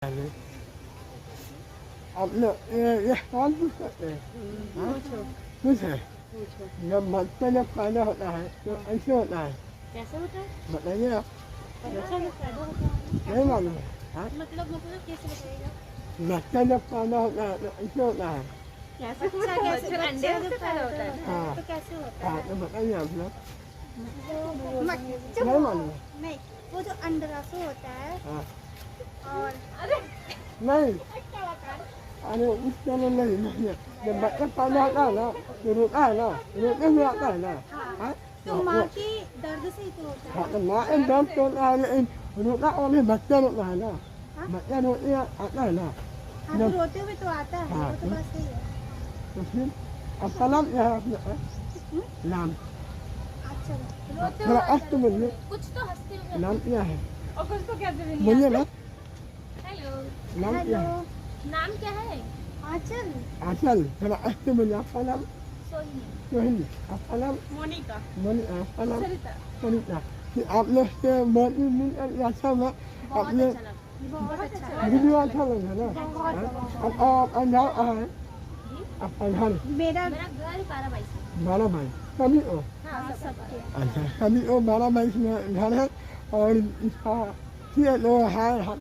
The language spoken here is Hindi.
पहले अब ये सवाल पूछ सकते हैं। हाँ? पूछे जब बच्चा जब पैदा होता है तो ऐसे होता है, कैसे होता है? बताइए आप। बच्चा जब पैदा होता है नहीं मालूम है? हाँ? मतलब कैसे बताइएगा? बच्चा जब पैदा होता है तो ऐसे होता है। कैसे बच्चा कैसे अंडे से पैदा होता है हाँ तो कैसे होता हाँ, तो बताइए आप लोग। है? नहीं मालूम है? नहीं, वो जो अंडराशु होता है हाँ और नहीं, अरे उस तरह नहीं है। जब बच्चा पैदा होता है ना तो रोता है ना, रोते हुए आता है ना। हाँ? तो माँ की दर्द से ही तो होता है। हाँ तो माँ एक दर्द तो होता है, लेकिन रोता और भी बच्चा रोता है ना। बच्चा रोते आता है ना। हाँ तो रोते हुए तो आता है, हाँ, वो तो बात सही है। तो फिर आपका नाम क्या है अपना? नाम अच्छा, रोते थोड़ा हुए अस्त बोलिए। कुछ तो हंसते हुए नाम क्या है? और कुछ तो कहते हुए बोलिए ना। हेलो नाम क्या है? नाम क्या है? आंचल। आंचल, थोड़ा अस्त बोलिए। आपका नाम? सोहिनी। सोहिनी। आपका नाम? मोनिका। आपका नाम? सरिता। सरिता। फिर आप लोग से बहुत ही मिलकर अच्छा हुआ। बहुत आपने अच्छा लगा, बहुत अच्छा लगा। वीडियो अच्छा लगा ना? अब आपका घर कहाँ है? आपका घर? मेरा घर 12 बाई से। 12 भाई सभी हो? हाँ सबके। अच्छा सभी हो 12 भाई में घर है। और इसका ये लोग है